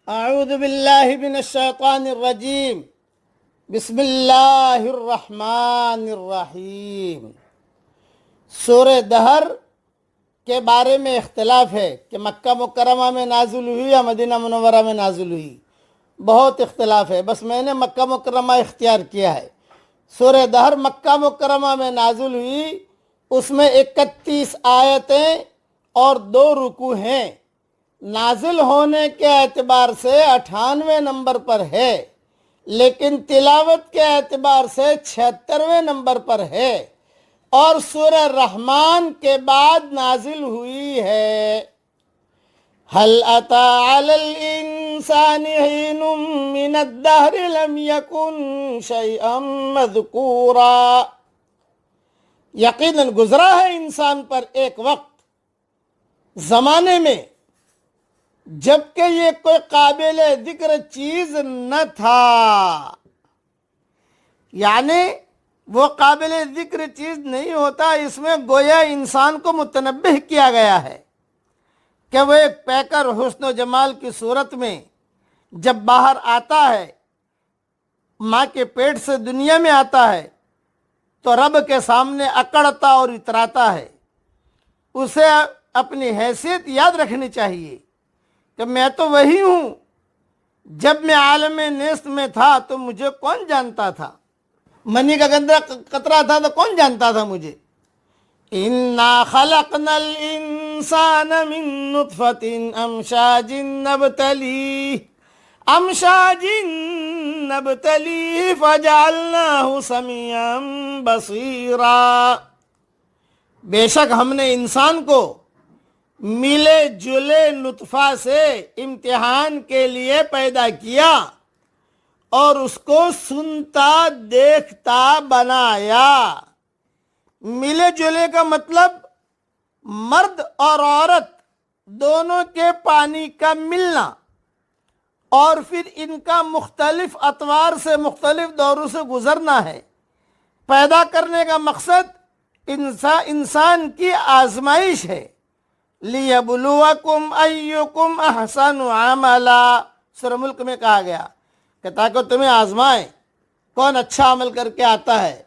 اعوذ باللہ من الشیطان الرجیم بسم اللہ الرحمن الرحیم۔ سورہ دہر کے بارے میں اختلاف ہے کہ مکہ مکرمہ میں نازل ہوئی یا مدینہ منورہ میں نازل ہوئی، بہت اختلاف ہے، بس میں نے مکہ مکرمہ اختیار کیا ہے۔ سورہ دہر مکہ مکرمہ میں نازل ہوئی، اس میں 31 آیتیں اور 2 رکوع ہیں۔ نازل ہونے کے اعتبار سے 98ویں نمبر پر ہے، لیکن تلاوت کے اعتبار سے 76ویں نمبر پر ہے، اور سورہ رحمان کے بعد نازل ہوئی ہے۔ هل أتى على الإنسان حين من الدهر لم يكن شيئا مذكورا۔ یقیناً گزرا ہے انسان پر ایک وقت، زمانے میں، جبکہ یہ کوئی قابل ذکر چیز نہ تھا۔ یعنی وہ قابل ذکر چیز نہیں ہوتا، اس میں گویا انسان کو متنبہ کیا گیا ہے کہ وہ ایک پیکر حسن و جمال کی صورت میں جب باہر آتا ہے، ماں کے پیٹ سے دنیا میں آتا ہے، تو رب کے سامنے اکڑتا اور اتراتا ہے۔ اسے اپنی حیثیت یاد رکھنی چاہیے کہ میں تو وہی ہوں، جب میں عالم نیست میں تھا تو مجھے کون جانتا تھا، منی کا گندا قطرہ تھا تو کون جانتا تھا مجھے۔ اِنَّا خَلَقْنَا الْإِنسَانَ مِن نُطْفَةٍ أَمْشَاجٍ نَبْتَلِيهِ فَجَعَلْنَاهُ سَمِيعًا بَصِيرًا۔ بے شک ہم نے انسان کو ملے جلے نطفہ سے امتحان کے لیے پیدا کیا اور اس کو سنتا دیکھتا بنایا۔ ملے جلے کا مطلب مرد اور عورت دونوں کے پانی کا ملنا، اور پھر ان کا مختلف اطوار سے مختلف دوروں سے گزرنا ہے۔ پیدا کرنے کا مقصد انسان کی آزمائش ہے۔ لِيَبْلُوَكُمْ أَيُّكُمْ أَحْسَنُ عَمَلًا، سورہ ملک میں کہا گیا کہ تاکہ تمہیں آزمائیں کون اچھا عمل کر کے آتا ہے،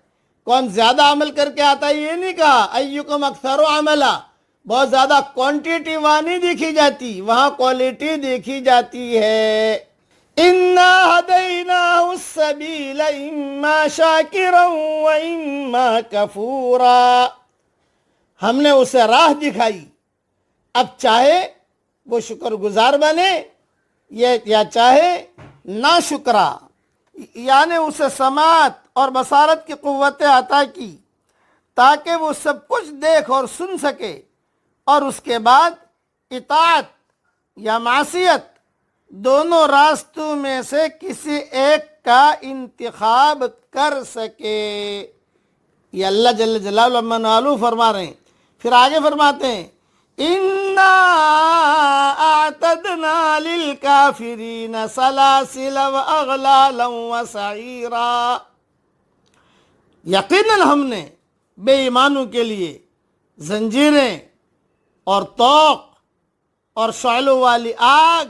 کون زیادہ عمل کر کے آتا ہے۔ یہ نہیں کہا ایکم اکثر عملا، بہت زیادہ کوانٹیٹی وہاں نہیں دیکھی جاتی، وہاں کوالٹی دیکھی جاتی ہے۔ اِنَّا هَدَيْنَاهُ السَّبِيلَ إِمَّا شَاكِرًا وَإِمَّا كَفُورًا، ہم نے اسے راہ دکھائی، اب چاہے وہ شکر گزار بنے یا چاہے ناشکرا، یعنی اسے سماعت اور بصارت کی قوت عطا کی تاکہ وہ سب کچھ دیکھ اور سن سکے، اور اس کے بعد اطاعت یا معصیت دونوں راستوں میں سے کسی ایک کا انتخاب کر سکے۔ یہ اللہ جل جلالہ عمن والو فرما رہے ہیں۔ پھر آگے فرماتے ہیں اِنَّا أَعْتَدْنَا لِلْكَافِرِينَ سَلَاسِلَ وَأَغْلَالًا وَسَعِيرًا، یقیناً ہم نے بے ایمانوں کے لیے زنجیریں اور طوق اور شعلوں والی آگ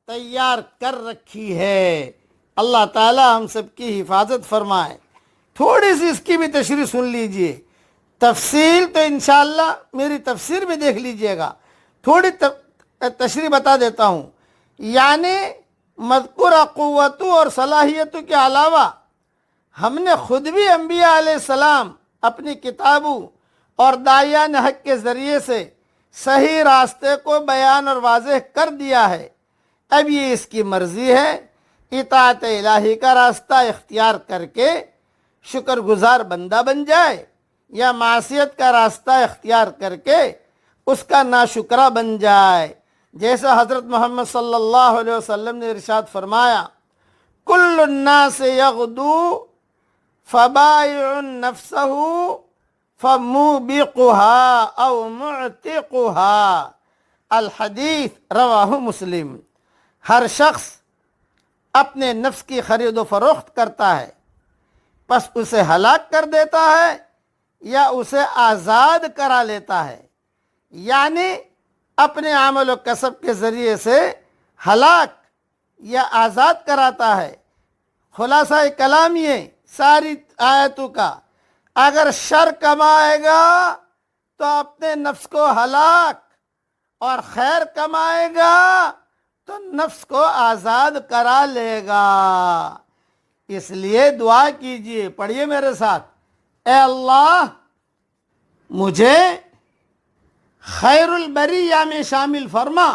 تیار کر رکھی ہے۔ اللہ تعالی ہم سب کی حفاظت فرمائے۔ تھوڑی سی اس کی بھی تشریح سن لیجئے، تفصیل تو انشاءاللہ میری تفسیر میں دیکھ لیجئے گا، تھوڑی تشریح بتا دیتا ہوں۔ یعنی مذکورہ قوتوں اور صلاحیتوں کے علاوہ ہم نے خود بھی انبیاء علیہ السلام اپنی کتابوں اور داعیان حق کے ذریعے سے صحیح راستے کو بیان اور واضح کر دیا ہے۔ اب یہ اس کی مرضی ہے اطاعت الہی کا راستہ اختیار کر کے شکر گزار بندہ بن جائے، یا معصیت کا راستہ اختیار کر کے اس کا ناشکرہ بن جائے۔ جیسا حضرت محمد صلی اللہ علیہ وسلم نے ارشاد فرمایا کل الناس یغدو فبائع نفسہ فموبقها او معتقها، الحدیث رواہ مسلم۔ ہر شخص اپنے نفس کی خرید و فروخت کرتا ہے، پس اسے ہلاک کر دیتا ہے یا اسے آزاد کرا لیتا ہے، یعنی اپنے عمل و کسب کے ذریعے سے ہلاک یہ آزاد کراتا ہے۔ خلاصہ کلام یہ ساری آیتوں کا، اگر شر کمائے گا تو اپنے نفس کو ہلاک، اور خیر کمائے گا تو نفس کو آزاد کرا لے گا۔ اس لیے دعا کیجئے، پڑھیے میرے ساتھ، اے اللہ مجھے خیر البریہ میں شامل فرما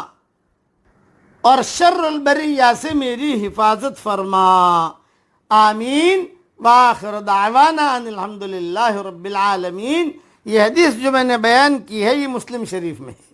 اور شر البریہ سے میری حفاظت فرما، آمین۔ وآخر دعوانا ان الحمدللہ رب العالمین۔ یہ حدیث جو میں نے بیان کی ہے یہ مسلم شریف میں ہے۔